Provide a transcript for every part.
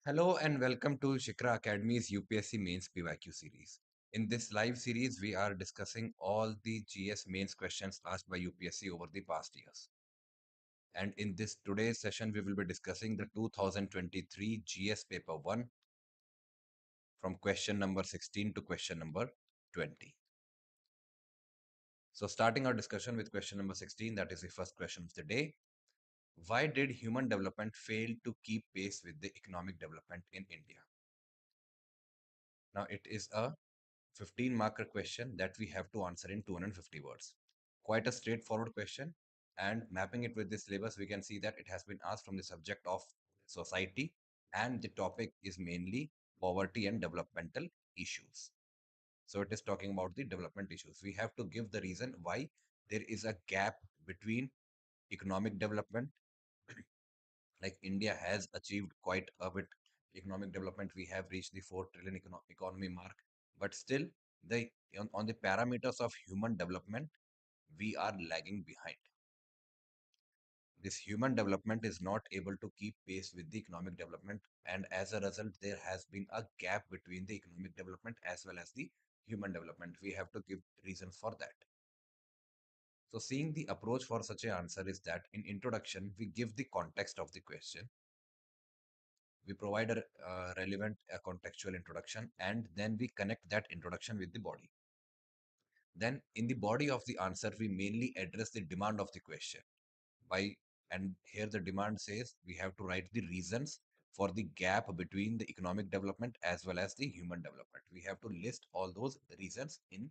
Hello and welcome to Shikara Academy's UPSC Mains PYQ series. In this live series, we are discussing all the GS mains questions asked by UPSC over the past years. And in this today's session, we will be discussing the 2023 GS paper 1 from question number 16 to question number 20. So starting our discussion with question number 16, that is the first question of the day. Why did human development fail to keep pace with the economic development in India? Now it is a 15 marker question that we have to answer in 250 words. Quite a straightforward question, and mapping it with the syllabus, we can see that it has been asked from the subject of society, and the topic is mainly poverty and developmental issues. So it is talking about the development issues. We have to give the reason why there is a gap between economic development. Like India has achieved quite a bit economic development. We have reached the 4 trillion economy mark, but still the on the parameters of human development, we are lagging behind. This human development is not able to keep pace with the economic development, and as a result, there has been a gap between the economic development as well as the human development. We have to give reasons for that. So seeing the approach for such an answer is that in introduction, we give the context of the question. We provide a relevant contextual introduction, and then we connect that introduction with the body. Then in the body of the answer, we mainly address the demand of the question by, and here the demand says we have to write the reasons for the gap between the economic development as well as the human development. We have to list all those reasons in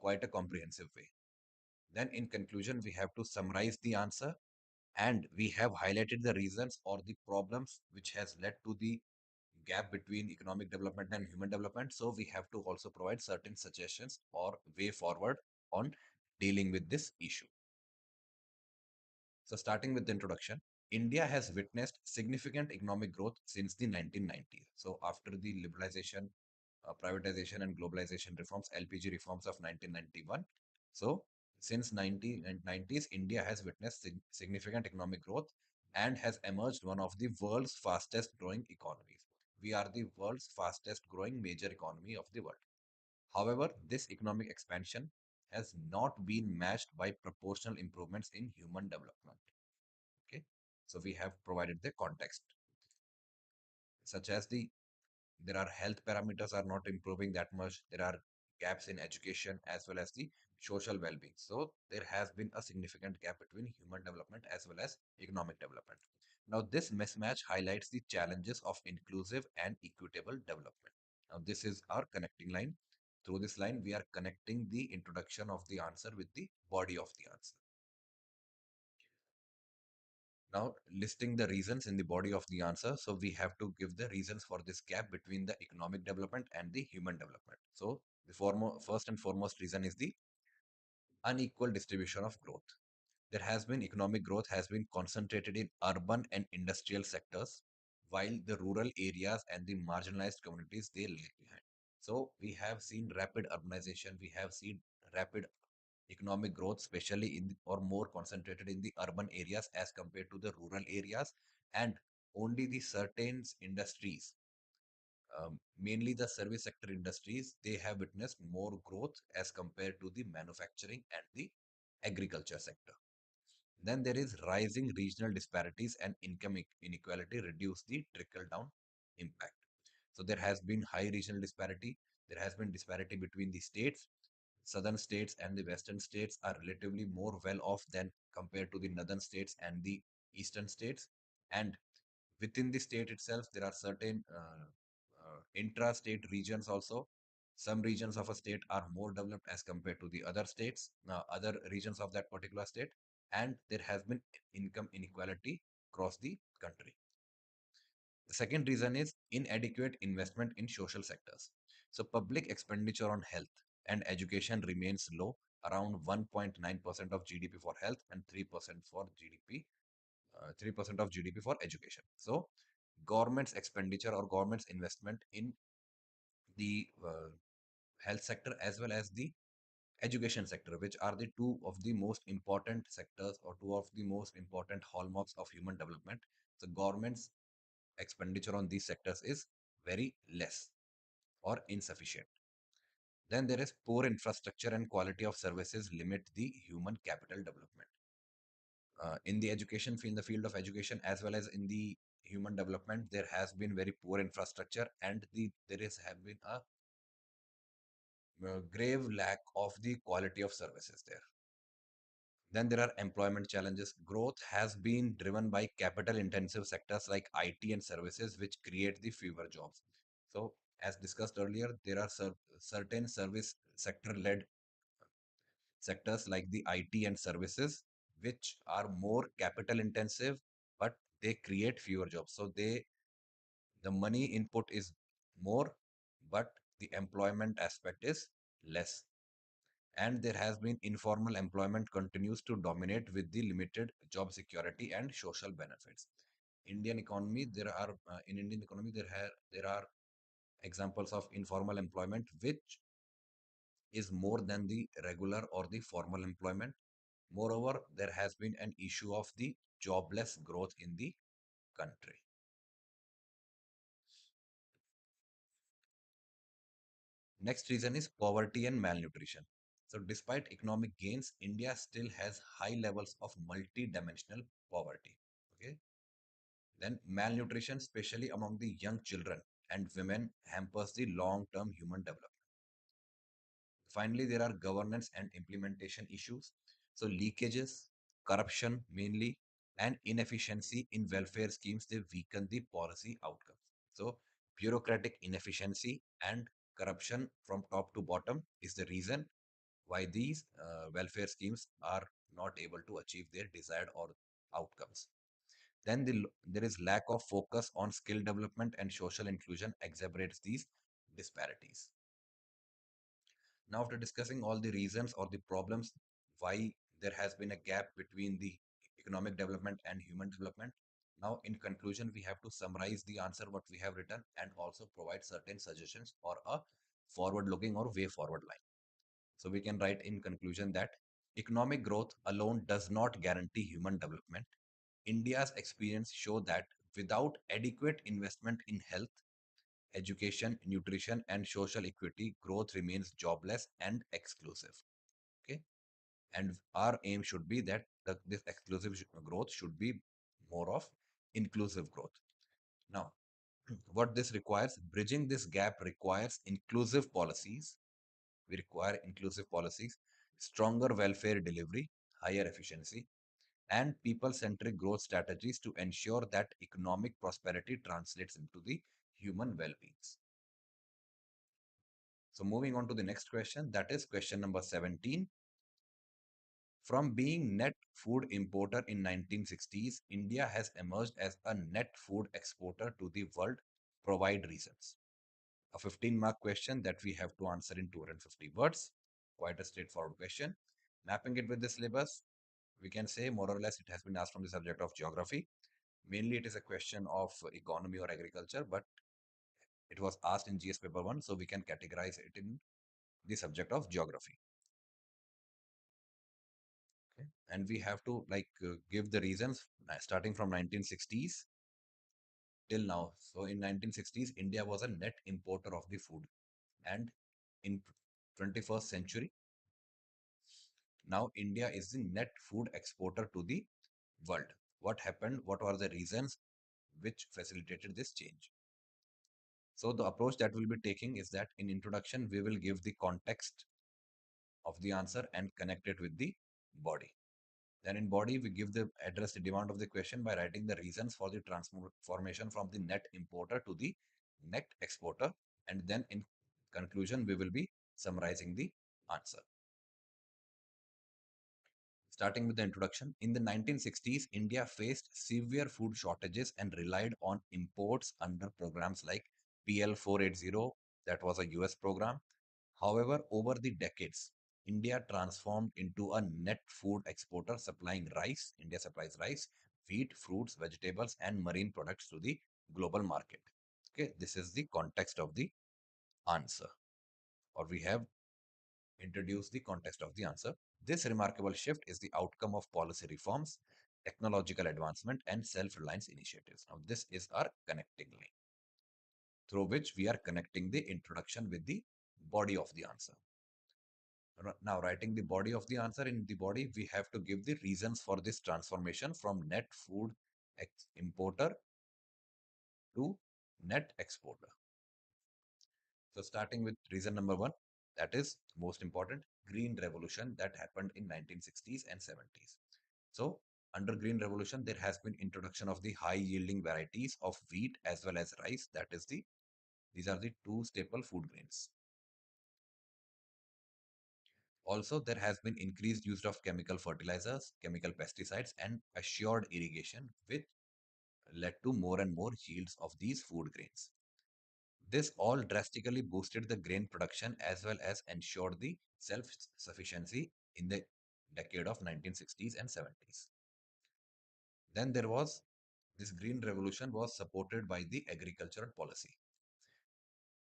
quite a comprehensive way. Then in conclusion, we have to summarize the answer, and we have highlighted the reasons or the problems which has led to the gap between economic development and human development. So we have to also provide certain suggestions or way forward on dealing with this issue. So starting with the introduction, India has witnessed significant economic growth since the 1990s. So after the liberalization, privatization and globalization reforms, LPG reforms of 1991. So since 1990s, India has witnessed significant economic growth and has emerged one of the world's fastest growing economies. We are the world's fastest growing major economy of the world. However, this economic expansion has not been matched by proportional improvements in human development. Okay, so we have provided the context, such as there are health parameters are not improving that much. There are gaps in education as well as the social well-being. So there has been a significant gap between human development as well as economic development. Now this mismatch highlights the challenges of inclusive and equitable development. Now this is our connecting line. Through this line, we are connecting the introduction of the answer with the body of the answer. Now, listing the reasons in the body of the answer. So we have to give the reasons for this gap between the economic development and the human development. So the first and foremost reason is the unequal distribution of growth. There has been economic growth has been concentrated in urban and industrial sectors, while the rural areas and the marginalized communities, they lag behind. So we have seen rapid urbanization, we have seen rapid economic growth, especially in or more concentrated in the urban areas as compared to the rural areas, and only the certain industries, mainly the service sector industries, they have witnessed more growth as compared to the manufacturing and the agriculture sector. Then there is rising regional disparities and income inequality reduce the trickle down impact. So there has been high regional disparity. There has been disparity between the states. Southern states and the western states are relatively more well off than compared to the northern states and the eastern states. And within the state itself, there are certain intra-state regions also. Some regions of a state are more developed as compared to the other states, other regions of that particular state, and there has been income inequality across the country. The second reason is inadequate investment in social sectors. So public expenditure on health and education remains low, around 1.9% of GDP for health and 3% for GDP, 3% of GDP for education. So government's expenditure or government's investment in the health sector as well as the education sector, which are the two of the most important sectors or two of the most important hallmarks of human development. So governments expenditure on these sectors is very less or insufficient. Then there is poor infrastructure and quality of services limit the human capital development. In the education field, in the field of education as well as in the human development, there has been very poor infrastructure and there is have been a grave lack of the quality of services there. Then there are employment challenges. Growth has been driven by capital intensive sectors like IT and services, which create the fewer jobs. So, as discussed earlier, there are certain service sector led sectors like the IT and services, which are more capital intensive, but they create fewer jobs. So, the money input is more, but the employment aspect is less. And there has been informal employment continues to dominate with the limited job security and social benefits. Indian economy, there are in Indian economy there are examples of informal employment which is more than the regular or the formal employment. Moreover, there has been an issue of the jobless growth in the country. Next reason is poverty and malnutrition. So, despite economic gains, India still has high levels of multi-dimensional poverty. Okay. Then malnutrition, especially among the young children and women, hampers the long-term human development. Finally, there are governance and implementation issues. So leakages, corruption mainly, and inefficiency in welfare schemes, they weaken the policy outcomes. So bureaucratic inefficiency and corruption from top to bottom is the reason why these welfare schemes are not able to achieve their desired or outcomes. Then there is lack of focus on skill development and social inclusion exacerbates these disparities. Now, after discussing all the reasons or the problems why there has been a gap between the economic development and human development, now in conclusion, we have to summarize the answer what we have written and also provide certain suggestions or a forward-looking or way forward line. So we can write in conclusion that economic growth alone does not guarantee human development. India's experience show that without adequate investment in health, education, nutrition, and social equity, growth remains jobless and exclusive. Okay, and our aim should be that this exclusive growth should be more of inclusive growth. Now, what this requires, bridging this gap requires inclusive policies. We require inclusive policies, stronger welfare delivery, higher efficiency, and people-centric growth strategies to ensure that economic prosperity translates into the human well-being. So moving on to the next question, that is question number 17. From being net food importer in 1960s, India has emerged as a net food exporter to the world. Provide reasons. A 15-mark question that we have to answer in 250 words. Quite a straightforward question. Mapping it with the syllabus, we can say more or less it has been asked from the subject of geography. Mainly it is a question of economy or agriculture, but it was asked in GS paper 1, so we can categorize it in the subject of geography. Okay. And we have to give the reasons starting from 1960s till now. So in 1960s, India was a net importer of the food, and in 21st century, now India is the net food exporter to the world. What happened? What were the reasons which facilitated this change? So the approach that we'll be taking is that in introduction, we will give the context of the answer and connect it with the body. Then in body, we give the address the demand of the question by writing the reasons for the transformation from the net importer to the net exporter. And then in conclusion, we will be summarizing the answer. Starting with the introduction, in the 1960s, India faced severe food shortages and relied on imports under programs like PL 480, that was a US program. However, over the decades, India transformed into a net food exporter supplying rice. India supplies rice, wheat, fruits, vegetables, and marine products to the global market. Okay, this is the context of the answer, or we have introduced the context of the answer. This remarkable shift is the outcome of policy reforms technological advancement, and self-reliance initiatives. Now, this is our connecting link through which we are connecting the introduction with the body of the answer. Now, writing the body of the answer, in the body, we have to give the reasons for this transformation from net food importer to net exporter. So, starting with reason number one, that is most important, green revolution that happened in 1960s and 70s. So, under green revolution, there has been introduction of the high yielding varieties of wheat as well as rice. That is these are the two staple food grains. Also, there has been increased use of chemical fertilizers, chemical pesticides, and assured irrigation, which led to more and more yields of these food grains. This all drastically boosted the grain production as well as ensured the self-sufficiency in the decade of 1960s and 70s. Then there was this green revolution was supported by the agricultural policy.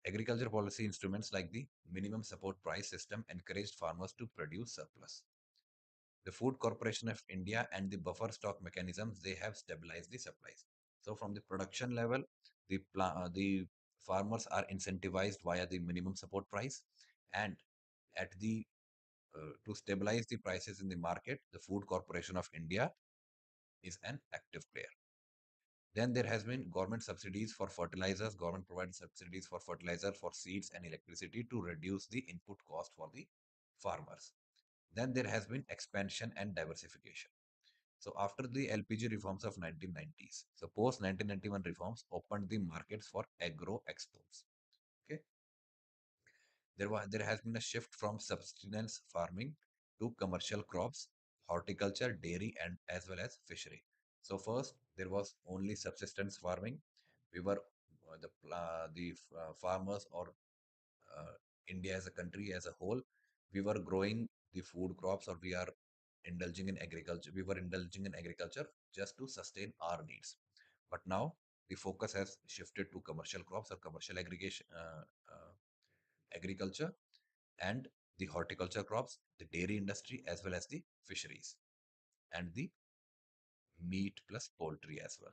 Agriculture policy instruments like the minimum support price system encouraged farmers to produce surplus. The Food Corporation of India and the buffer stock mechanisms, they have stabilized the supplies. So from the production level, the farmers are incentivized via the minimum support price, and at the to stabilize the prices in the market, the Food Corporation of India is an active player. Then there has been government subsidies for fertilizers. Government provides subsidies for fertilizer, for seeds and electricity to reduce the input cost for the farmers. Then there has been expansion and diversification. So after the LPG reforms of 1990s, so post 1991 reforms opened the markets for agro exports. Okay, there has been a shift from subsistence farming to commercial crops, horticulture, dairy, and as well as fishery. So first there was only subsistence farming. We were the farmers or uh, India as a country as a whole, we were growing the food crops or we are indulging in agriculture. We were indulging in agriculture just to sustain our needs. But now the focus has shifted to commercial crops or commercial agriculture and the horticulture crops, the dairy industry, as well as the fisheries and the meat plus poultry as well.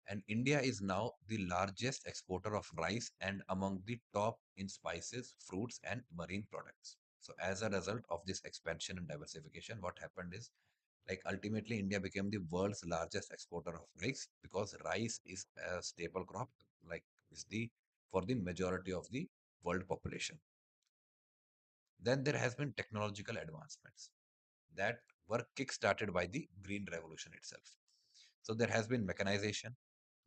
And India is now the largest exporter of rice and among the top in spices, fruits, and marine products. So, as a result of this expansion and diversification, what happened is like ultimately India became the world's largest exporter of rice because rice is a staple crop, like is the for the majority of the world population. Then there has been technological advancements that were kick-started by the Green Revolution itself. So there has been mechanization,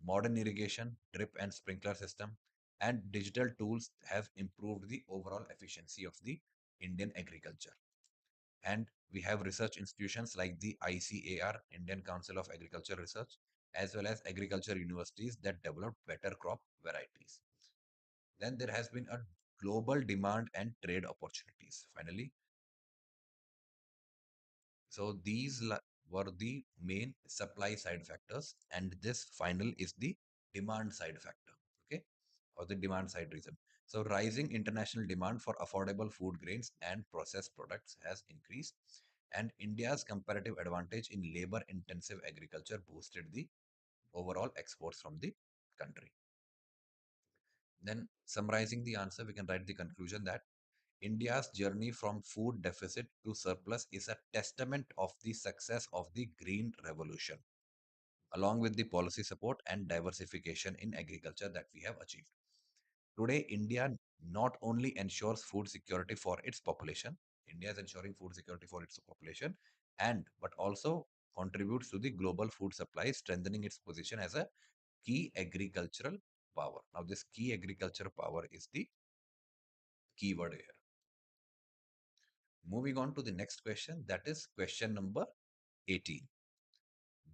modern irrigation, drip and sprinkler system, and digital tools have improved the overall efficiency of the Indian agriculture. And we have research institutions like the ICAR, Indian Council of Agriculture Research, as well as agriculture universities that develop better crop varieties. Then there has been a global demand and trade opportunities. Finally, so were the main supply side factors, and this final is the demand side factor, okay, or the demand side reason. So rising international demand for affordable food grains and processed products has increased, and India's comparative advantage in labor-intensive agriculture boosted the overall exports from the country. Then, summarizing the answer, we can write the conclusion that India's journey from food deficit to surplus is a testament of the success of the Green Revolution, along with the policy support and diversification in agriculture that we have achieved. Today, India not only ensures food security for its population, India is ensuring food security for its population, and but also contributes to the global food supply, strengthening its position as a key agricultural power. Now, this key agricultural power is the keyword here. Moving on to the next question, that is question number 18.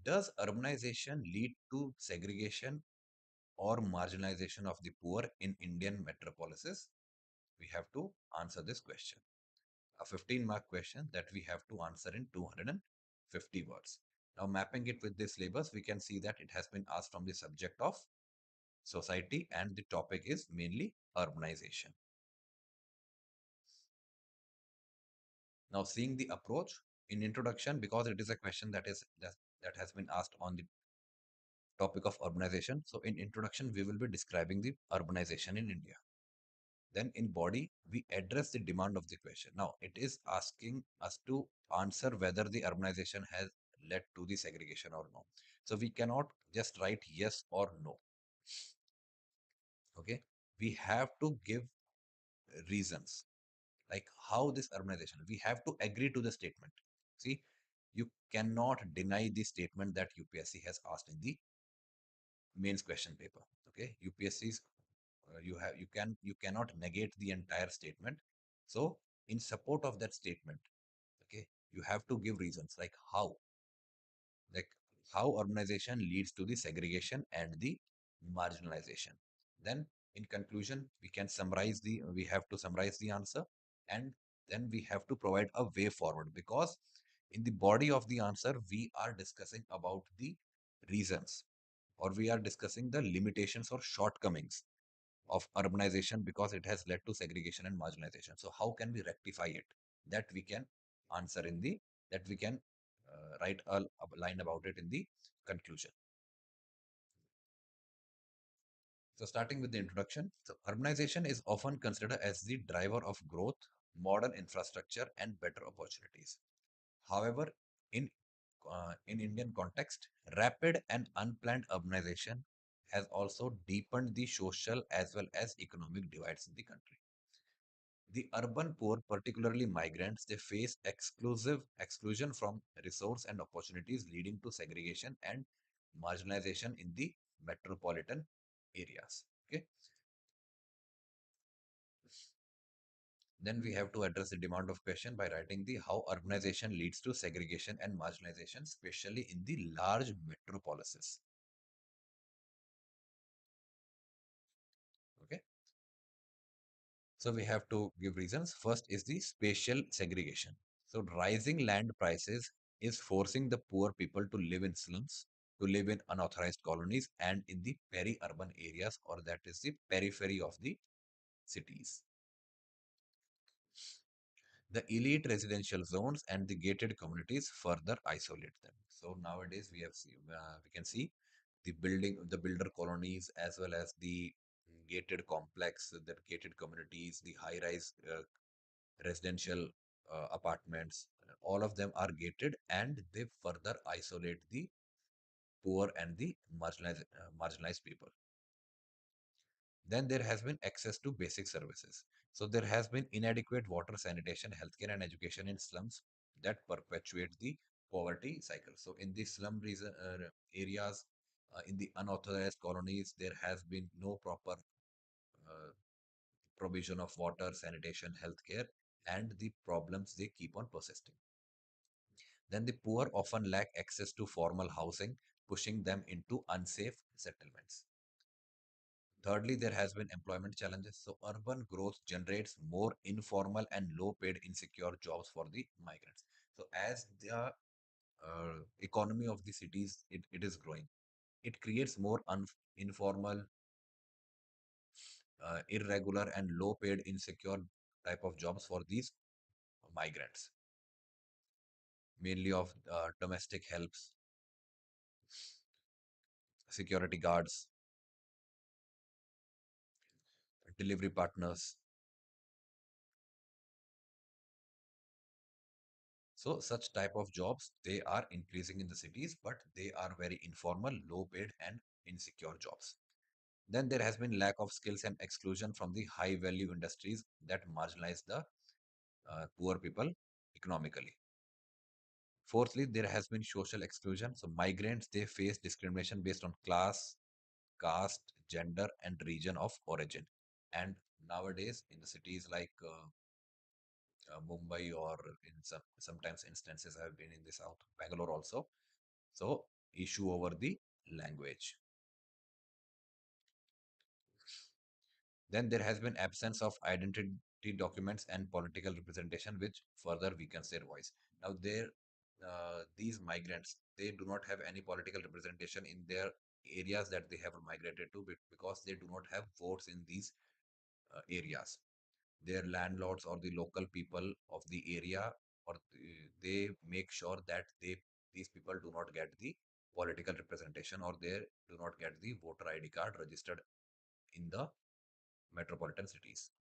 Does urbanization lead to segregation or marginalization of the poor in Indian metropolises? We have to answer this question. A 15-mark question that we have to answer in 250 words. Now, mapping it with this syllabus, we can see that it has been asked from the subject of society and the topic is mainly urbanization. Now, seeing the approach, in introduction, because it is a question that has been asked on the topic of urbanization. So in introduction, we will be describing the urbanization in India. Then in body, we address the demand of the question. Now it is asking us to answer whether the urbanization has led to the segregation or no. So we cannot just write yes or no. Okay, we have to give reasons, like how this urbanization, we have to agree to the statement. See, you cannot deny the statement that UPSC has asked in the mains question paper. Okay, UPSC's you cannot negate the entire statement. So in support of that statement, okay, you have to give reasons like how urbanization leads to the segregation and the marginalization. Then in conclusion, we have to summarize the answer, and then we have to provide a way forward, because in the body of the answer we are discussing about the reasons, or we are discussing the limitations or shortcomings of urbanization because it has led to segregation and marginalization. So how can we rectify it? That we can answer in the that we can write a line about it in the conclusion. So starting with the introduction, so urbanization is often considered as the driver of growth, modern infrastructure, and better opportunities. However, in in Indian context, rapid and unplanned urbanization has also deepened the social as well as economic divides in the country. The urban poor, particularly migrants, they face exclusion from resource and opportunities, leading to segregation and marginalization in the metropolitan areas. Okay. Then we have to address the demand of question by writing the how urbanization leads to segregation and marginalization, especially in the large metropolises. Okay. So we have to give reasons. First is the spatial segregation. So rising land prices is forcing the poor people to live in slums, to live in unauthorized colonies and in the peri-urban areas, or that is the periphery of the cities. The elite residential zones and the gated communities further isolate them. So nowadays we can see the builder colonies as well as the gated complex, the gated communities, the high-rise residential apartments. All of them are gated and they further isolate the poor and the marginalized people. Then there has been access to basic services. So there has been inadequate water, sanitation, healthcare, and education in slums that perpetuate the poverty cycle. So in the areas, in the unauthorized colonies, there has been no proper provision of water, sanitation, healthcare, and the problems they keep on persisting. Then the poor often lack access to formal housing, pushing them into unsafe settlements. Thirdly, there has been employment challenges. So urban growth generates more informal and low paid insecure jobs for the migrants. So as the economy of the cities, it is growing. It creates more informal, irregular and low paid insecure type of jobs for these migrants, mainly of domestic helps, security guards, delivery partners. So such type of jobs, they are increasing in the cities, but they are very informal, low paid and insecure jobs. Then there has been lack of skills and exclusion from the high value industries that marginalize the poor people economically. Fourthly, there has been social exclusion. So migrants, they face discrimination based on class, caste, gender, and region of origin. And nowadays, in the cities like Mumbai, or in sometimes instances I have been in the south, Bangalore also. So issue over the language. Then there has been absence of identity documents and political representation, which further weakens their voice. Now, these migrants, they do not have any political representation in their areas that they have migrated to, because they do not have votes in these areas. Their landlords or the local people of the area, or they make sure that these people do not get the political representation, or they do not get the voter ID card registered in the metropolitan cities.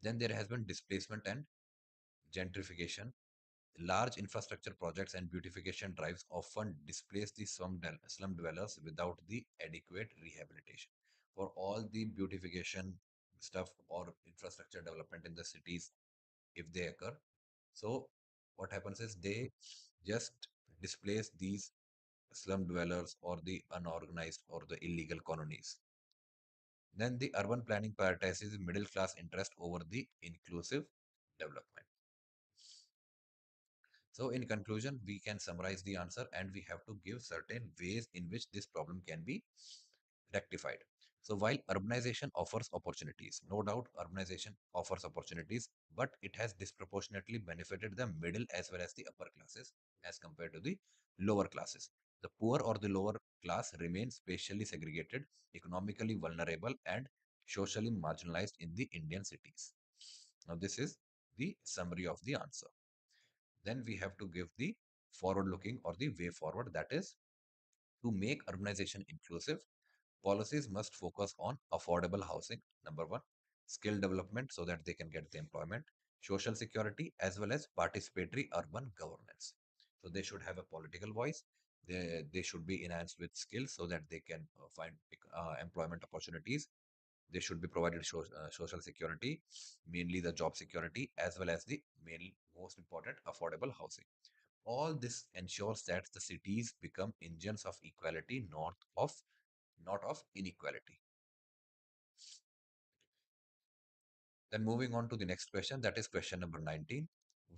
Then there has been displacement and gentrification. Large infrastructure projects and beautification drives often displace the slum dwellers without the adequate rehabilitation. For all the beautification stuff or infrastructure development in the cities, if they occur, so what happens is they just displace these slum dwellers or the unorganized or the illegal colonies. Then the urban planning prioritizes middle class interest over the inclusive development. So, in conclusion, we can summarize the answer and we have to give certain ways in which this problem can be rectified. So, while urbanization offers opportunities, no doubt urbanization offers opportunities, but it has disproportionately benefited the middle as well as the upper classes as compared to the lower classes. The poor or the lower class remain spatially segregated, economically vulnerable, and socially marginalized in the Indian cities. Now, this is the summary of the answer. Then we have to give the forward looking or the way forward, that is to make urbanization inclusive. Policies must focus on affordable housing, number one, skill development so that they can get the employment, social security, as well as participatory urban governance. So they should have a political voice. They should be enhanced with skills so that they can find employment opportunities. They should be provided social security, mainly the job security, as well as the main most important affordable housing. All this ensures that the cities become engines of equality, not of inequality. Then moving on to the next question, that is question number 19.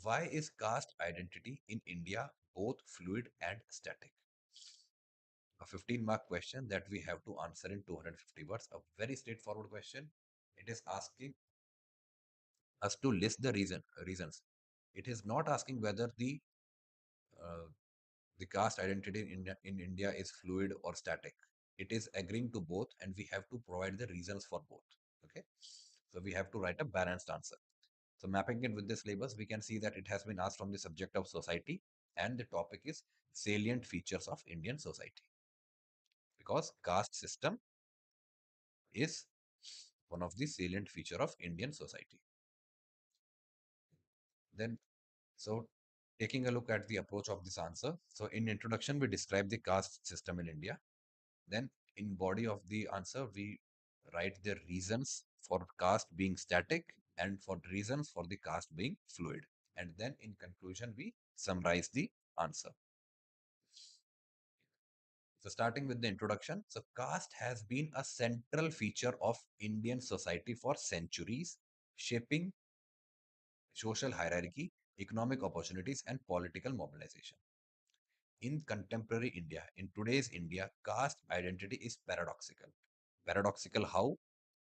Why is caste identity in India both fluid and static? A 15-mark question that we have to answer in 250 words. A very straightforward question. It is asking us to list the reasons. It is not asking whether uh, the caste identity in India is fluid or static. It is agreeing to both, and we have to provide the reasons for both. Okay, so we have to write a balanced answer. So mapping it with the syllabus, we can see that it has been asked from the subject of society, and the topic is salient features of Indian society, because caste system is one of the salient feature of Indian society. Then, so taking a look at the approach of this answer. So in introduction, we describe the caste system in India. Then in body of the answer, we write the reasons for caste being static and for reasons for the caste being fluid. And then in conclusion, we summarize the answer. So starting with the introduction, so caste has been a central feature of Indian society for centuries, shaping social hierarchy, economic opportunities, and political mobilization. In contemporary India, in today's India, caste identity is paradoxical. Paradoxical how?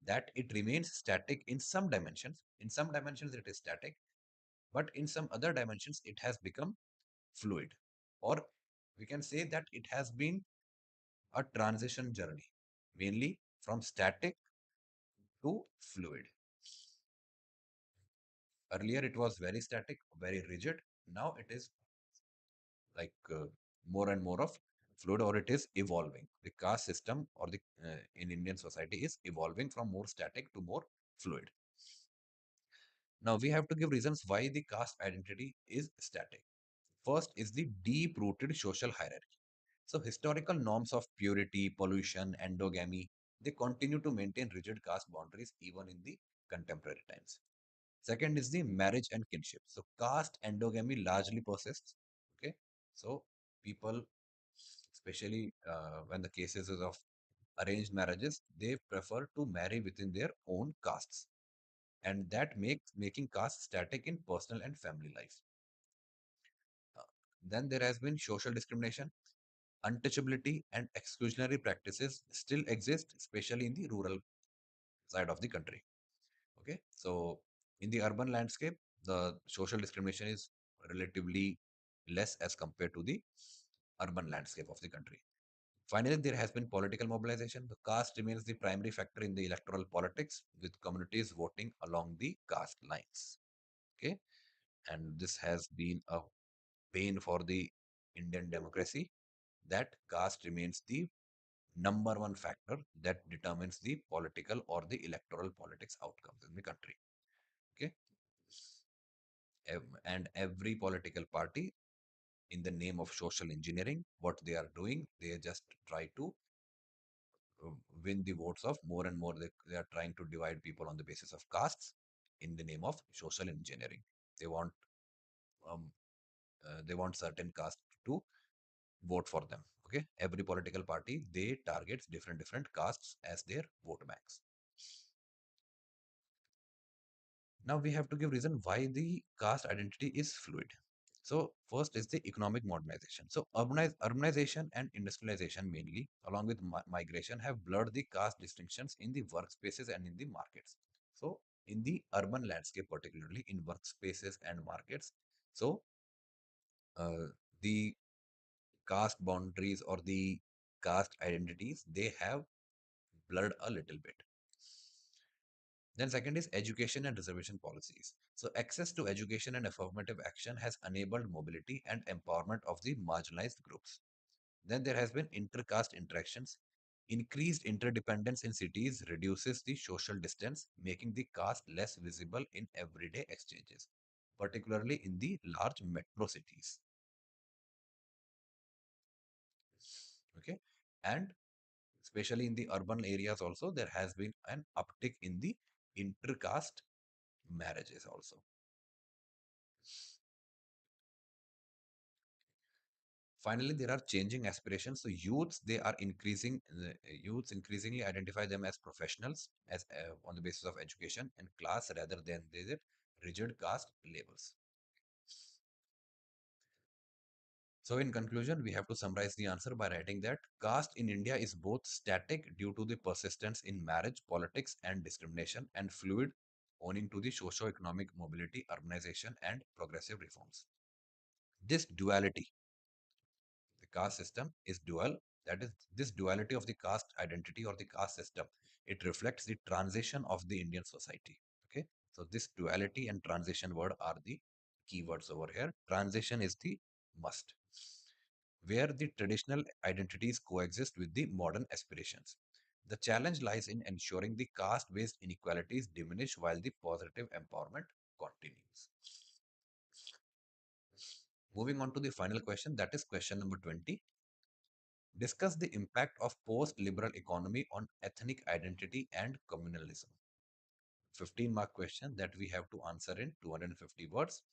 That it remains static in some dimensions. In some dimensions, it is static, but in some other dimensions, it has become fluid. Or we can say that it has been a transition journey, mainly from static to fluid. Earlier, it was very static, very rigid. Now it is like more and more of fluid, or it is evolving. The caste system or the in Indian society is evolving from more static to more fluid. Now we have to give reasons why the caste identity is static. First is the deep rooted social hierarchy. So historical norms of purity, pollution, endogamy, they continue to maintain rigid caste boundaries even in the contemporary times. Second is the marriage and kinship. So caste endogamy largely persists. Okay, so people, especially when the cases is of arranged marriages, they prefer to marry within their own castes, and that makes making caste static in personal and family life. Uh, then there has been social discrimination, untouchability, and exclusionary practices still exist, especially in the rural side of the country. Okay, so in the urban landscape, the social discrimination is relatively less as compared to the urban landscape of the country. Finally, there has been political mobilization. The caste remains the primary factor in the electoral politics, with communities voting along the caste lines. Okay, and this has been a pain for the Indian democracy, that caste remains the number one factor that determines the political or the electoral politics outcomes in the country. Okay. And every political party, in the name of social engineering, what they are doing, they just try to uh, win the votes of more and more. They are trying to divide people on the basis of castes in the name of social engineering. They want um, they want certain caste to vote for them. Okay, every political party, they targets different castes as their vote banks. Now we have to give reason why the caste identity is fluid. So first is the economic modernization. So urbanization and industrialization mainly, along with migration, have blurred the caste distinctions in the workspaces and in the markets. So in the urban landscape, particularly in workspaces and markets, so uh, the caste boundaries or the caste identities, they have blurred a little bit. Then second is education and reservation policies. So access to education and affirmative action has enabled mobility and empowerment of the marginalized groups. Then there has been intercaste interactions. Increased interdependence in cities reduces the social distance, making the caste less visible in everyday exchanges, particularly in the large metro cities. Okay. And especially in the urban areas also, there has been an uptick in the intercaste marriages also. Finally, there are changing aspirations. So youths increasingly identify them as professionals, as on the basis of education and class rather than the rigid caste labels. So in conclusion, we have to summarize the answer by writing that caste in India is both static due to the persistence in marriage, politics, and discrimination, and fluid owing to the socio-economic mobility, urbanization, and progressive reforms. This duality, the caste system is dual. That is, this duality of the caste identity or the caste system, it reflects the transition of the Indian society. Okay, so this duality and transition word are the keywords over here. Transition is the must, where the traditional identities coexist with the modern aspirations. The challenge lies in ensuring the caste based inequalities diminish while the positive empowerment continues. Moving on to the final question, that is question number 20. Discuss the impact of post-liberal economy on ethnic identity and communalism. 15-mark question that we have to answer in 250 words.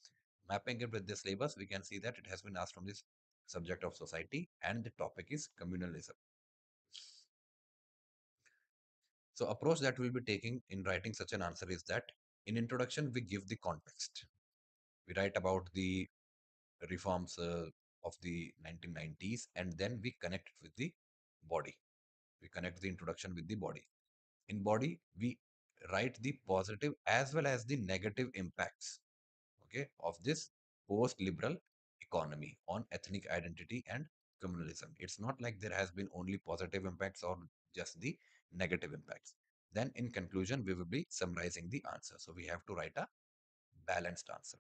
Mapping it with the syllabus, we can see that it has been asked from this subject of society and the topic is communalism. So approach that we'll be taking in writing such an answer is that in introduction, we give the context. We write about the reforms of the 1990s and then we connect it with the body. We connect the introduction with the body. In body, we write the positive as well as the negative impacts, okay, of this post-liberal economy on ethnic identity and communalism. It's not like there has been only positive impacts or just the negative impacts. Then in conclusion, we will be summarizing the answer. So we have to write a balanced answer.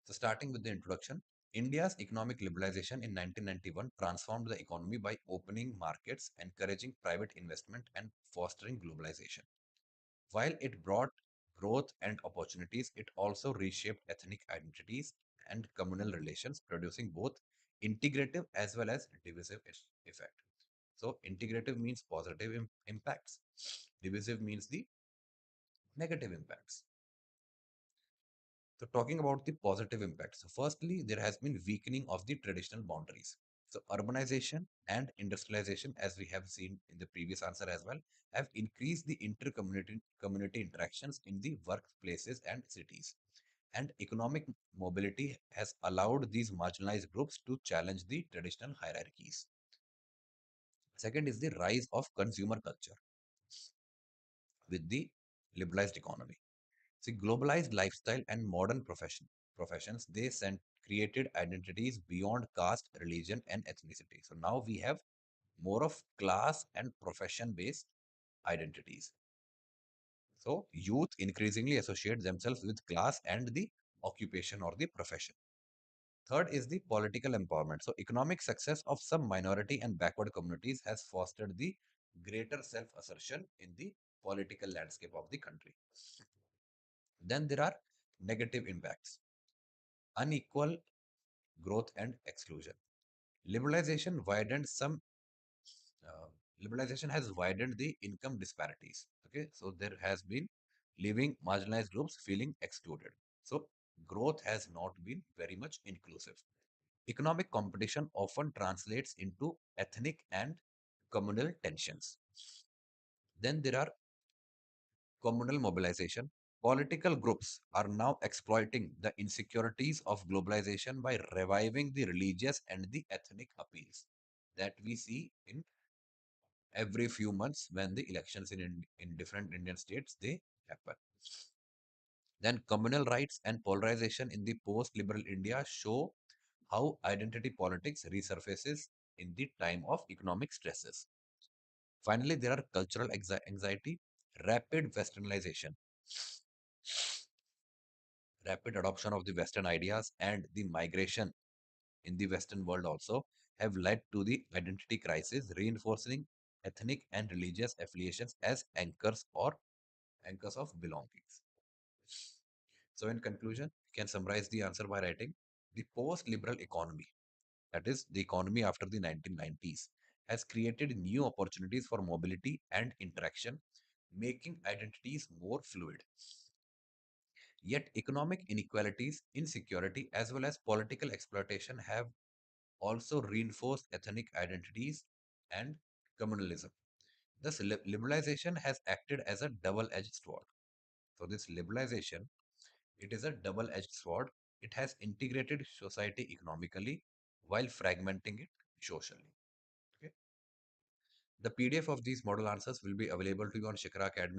So starting with the introduction, India's economic liberalization in 1991 transformed the economy by opening markets, encouraging private investment, and fostering globalization. While it brought growth and opportunities, it also reshaped ethnic identities and communal relations, producing both integrative as well as divisive effect. So integrative means positive impacts. Divisive means the negative impacts. So talking about the positive impacts. So firstly, there has been weakening of the traditional boundaries. So urbanization and industrialization, as we have seen in the previous answer as well, have increased the community interactions in the workplaces and cities. And economic mobility has allowed these marginalized groups to challenge the traditional hierarchies. Second is the rise of consumer culture with the liberalized economy. See, globalized lifestyle and modern professions, they created identities beyond caste, religion, and ethnicity. So now we have more of class and profession based identities. So youth increasingly associate themselves with class and the occupation or the profession. Third is the political empowerment. So economic success of some minority and backward communities has fostered the greater self-assertion in the political landscape of the country. Then there are negative impacts, unequal growth and exclusion. Liberalization widened some uh, Liberalization has widened the income disparities. Okay, so there has been leaving marginalized groups feeling excluded. So growth has not been very much inclusive. Economic competition often translates into ethnic and communal tensions. Then there are communal mobilization. Political groups are now exploiting the insecurities of globalization by reviving the religious and the ethnic appeals that we see in every few months when the elections in different Indian states they happen. Then communal rights and polarization in the post-liberal India show how identity politics resurfaces in the time of economic stresses. Finally, there are cultural anxiety, rapid westernization, rapid adoption of the Western ideas, and the migration in the Western world also have led to the identity crisis, reinforcing ethnic and religious affiliations as anchors of belongings. So, in conclusion, we can summarize the answer by writing the post liberal economy, that is, the economy after the 1990s, has created new opportunities for mobility and interaction, making identities more fluid. Yet, economic inequalities, insecurity, as well as political exploitation have also reinforced ethnic identities and communalism. Thus, liberalization has acted as a double-edged sword. So, this liberalization, it is a double-edged sword. It has integrated society economically while fragmenting it socially. Okay. The PDF of these model answers will be available to you on Shikara Academy